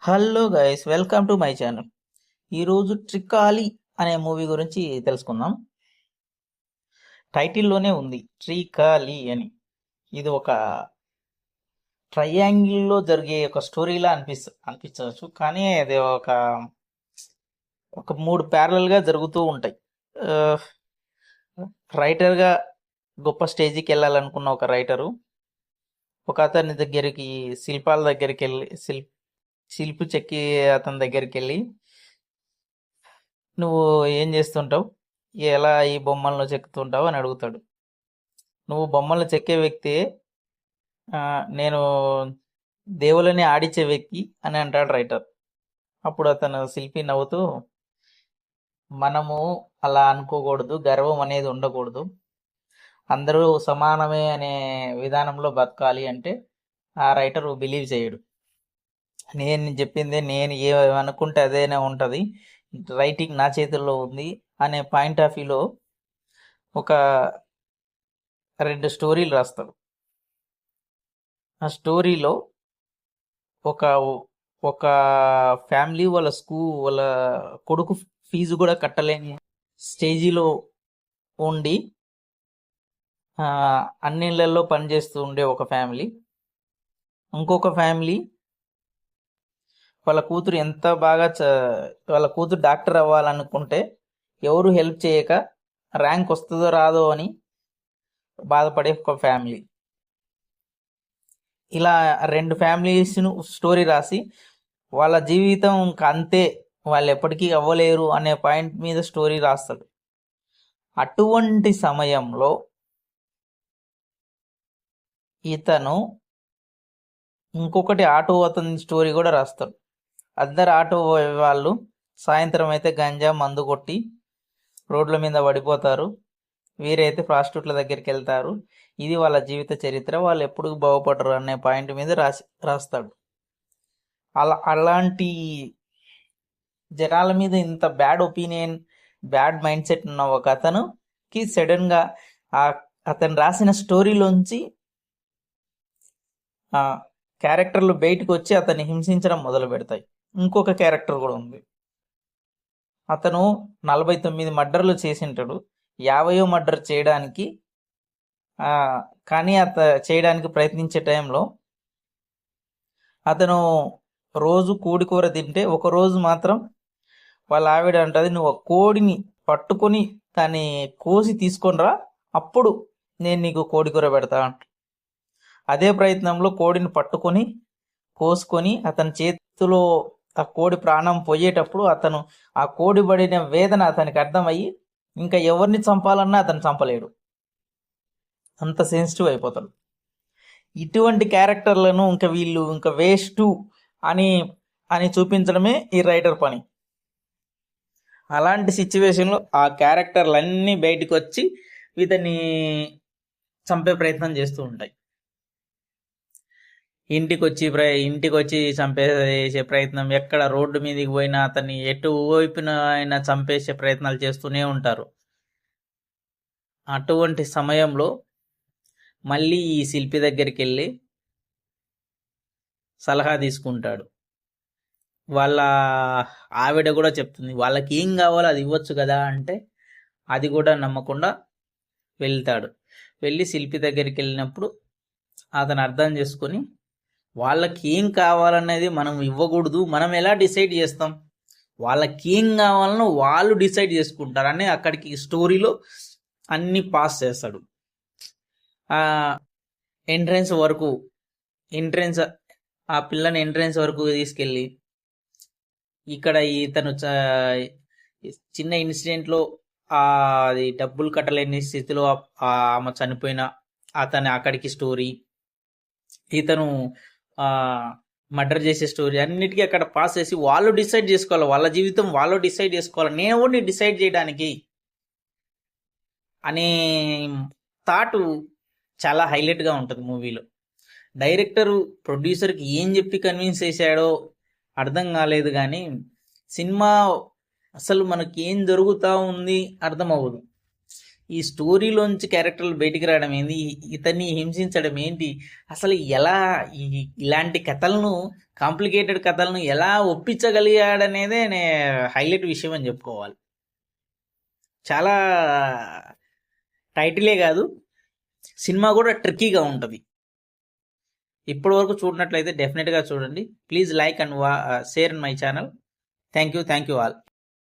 Hello guys, welcome to my channel. ఈరోజు ట్రికాలి అనే movie గురించి తెలుసుకుందాం. టైటిల్లోనే ఉంది ట్రికాలి అని. ఇది ఒక ట్రయాంగిల్లో జరిగే ఒక స్టోరీలా అనిపించవచ్చు, కానీ అది ఒక ఒక మూడు ప్యారలల్గా జరుగుతూ ఉంటాయి. రైటర్గా గొప్ప స్టేజ్కి వెళ్ళాలనుకున్న ఒక రైటరు ఒక అతని దగ్గరికి, శిల్పాల దగ్గరికి వెళ్ళి శిల్పి చెక్కి అతని దగ్గరికి వెళ్ళి, నువ్వు ఏం చేస్తుంటావు, ఎలా ఈ బొమ్మలను చెక్కుతుంటావు అని అడుగుతాడు. నువ్వు బొమ్మలను చెక్కే వ్యక్తి, నేను దేవులని ఆడిచ్చే వ్యక్తి అని అంటాడు రైటర్. అప్పుడు అతను శిల్పి నవ్వుతూ, మనము అలా అనుకోకూడదు, గర్వం అనేది ఉండకూడదు, అందరూ సమానమే అనే విధానంలో బతకాలి అంటే ఆ రైటర్ బిలీవ్ చేయడు. నేను చెప్పింది, నేను ఏమనుకుంటే అదేనే ఉంటుంది, రైటింగ్ నా చేతుల్లో ఉంది అనే పాయింట్ ఆఫ్ వ్యూలో ఒక 2 స్టోరీలు రాస్తాడు. ఆ స్టోరీలో ఒక ఒక ఫ్యామిలీ వాళ్ళ కొడుకు ఫీజు కూడా కట్టలేని స్టేజీలో ఉండి అన్నిళ్ళల్లో పనిచేస్తూ ఉండే ఒక ఫ్యామిలీ, ఇంకొక ఫ్యామిలీ వాళ్ళ కూతురు ఎంత బాగా వాళ్ళ కూతురు డాక్టర్ అవ్వాలనుకుంటే ఎవరు హెల్ప్ చేయక ర్యాంక్ వస్తుందో రాదో అని బాధపడే ఒక ఫ్యామిలీ. ఇలా 2 ఫ్యామిలీస్ను స్టోరీ రాసి వాళ్ళ జీవితం ఇంకా అంతే, వాళ్ళు ఎప్పటికీ అవ్వలేరు అనే పాయింట్ మీద స్టోరీ రాస్తాడు. అటువంటి సమయంలో ఇతను ఇంకొకటి ఆటో అతని స్టోరీ కూడా రాస్తాడు. అందరు ఆటో వాళ్ళు సాయంత్రం అయితే గంజా మందు కొట్టి రోడ్ల మీద పడిపోతారు, వీరైతే ప్రాస్టిట్యూట్ల దగ్గరికి వెళ్తారు, ఇది వాళ్ళ జీవిత చరిత్ర, వాళ్ళు ఎప్పుడు బాగుపడరు అనే పాయింట్ మీద రాస్తాడు. అలాంటి జనాల మీద ఇంత bad opinion, bad mind set ఉన్న ఒక అతనుకి సడన్గా అతను రాసిన స్టోరీలోంచి క్యారెక్టర్లు బయటకు వచ్చి అతన్ని హింసించడం మొదలు పెడతాయి. ఇంకొక క్యారెక్టర్ కూడా ఉంది. అతను 49 మర్డర్లు చేసింటాడు, 50వ మర్డర్ చేయడానికి కానీ చేయడానికి ప్రయత్నించే టైంలో అతను రోజు కోడి కూర తింటే ఒకరోజు మాత్రం వాళ్ళ ఆవిడ అంటది, నువ్వు కోడిని పట్టుకొని దాన్ని కోసి తీసుకొని రా, అప్పుడు నేను నీకు కోడి కూర పెడతా అంట. అదే ప్రయత్నంలో కోడిని పట్టుకొని కోసుకొని అతని చేతిలో ఆ కోడి ప్రాణం పోయేటప్పుడు అతను ఆ కోడి పడిన వేదన అతనికి అర్థమయ్యి ఇంకా ఎవరిని చంపాలన్నా అతను చంపలేడు, అంత సెన్సిటివ్ అయిపోతాడు. ఇటువంటి క్యారెక్టర్లను ఇంకా వీళ్ళు ఇంకా వేస్ట్ అని అని చూపించడమే ఈ రైటర్ పని. అలాంటి సిచ్యువేషన్లో ఆ క్యారెక్టర్లన్నీ బయటకు వచ్చి ఇతన్ని చంపే ప్రయత్నం చేస్తూ ఉంటాయి. ఇంటికి వచ్చి చంపేసే ప్రయత్నం, ఎక్కడ రోడ్డు మీదకి పోయినా అతన్ని ఎటు వైపున అయినా చంపేసే ప్రయత్నాలు చేస్తూనే ఉంటారు. అటువంటి సమయంలో మళ్ళీ ఈ శిల్పి దగ్గరికి వెళ్ళి సలహా తీసుకుంటాడు. వాళ్ళ ఆవిడ కూడా చెప్తుంది, వాళ్ళకి ఏం కావాలో అది ఇవ్వచ్చు కదా అంటే అది కూడా నమ్మకుండా వెళ్తాడు. వెళ్ళి శిల్పి దగ్గరికి వెళ్ళినప్పుడు అతను అర్థం చేసుకొని, వాళ్ళకి ఏం కావాలనేది మనం ఇవ్వకూడదు, మనం ఎలా డిసైడ్ చేస్తాం, వాళ్ళకి ఏం కావాలనో వాళ్ళు డిసైడ్ చేసుకుంటారు అని అక్కడికి స్టోరీలో అన్ని పాస్ చేస్తాడు. ఎంట్రెన్స్ ఆ పిల్లని ఎంట్రెన్స్ వరకు తీసుకెళ్ళి, ఇక్కడ ఇతను చిన్న ఇన్సిడెంట్లో అది డబ్బులు కట్టలేని స్థితిలో ఆమె చనిపోయిన అతను అక్కడికి స్టోరీ, ఇతను మర్డర్ చేసే స్టోరీ, అన్నిటికీ అక్కడ పాస్ చేసి వాళ్ళు డిసైడ్ చేసుకోవాలి, వాళ్ళ జీవితం వాళ్ళు డిసైడ్ చేసుకోవాలి, నేను ఎవరిని డిసైడ్ చేయడానికి అనే థాట్ చాలా హైలైట్గా ఉంటుంది మూవీలో. డైరెక్టర్ ప్రొడ్యూసర్కి ఏం చెప్పి కన్విన్స్ చేశాడో అర్థం కాలేదు, కానీ సినిమా అసలు మనకి ఏం జరుగుతూ ఉంది అర్థం అవ్వదు. ఈ స్టోరీలోంచి క్యారెక్టర్లు బయటికి రావడం ఏంది, ఇతన్ని హింసించడం ఏంటి, అసలు ఎలా ఇలాంటి కథలను, కాంప్లికేటెడ్ కథలను ఎలా ఒప్పించగలిగాడనేదే హైలైట్ విషయం అని చెప్పుకోవాలి. చాలా టైటిలే కాదు, సినిమా కూడా ట్రిక్కీగా ఉంటుంది. ఇప్పటి వరకు చూడనట్లయితే డెఫినెట్గా చూడండి. Please like and share my channel. Thank you all.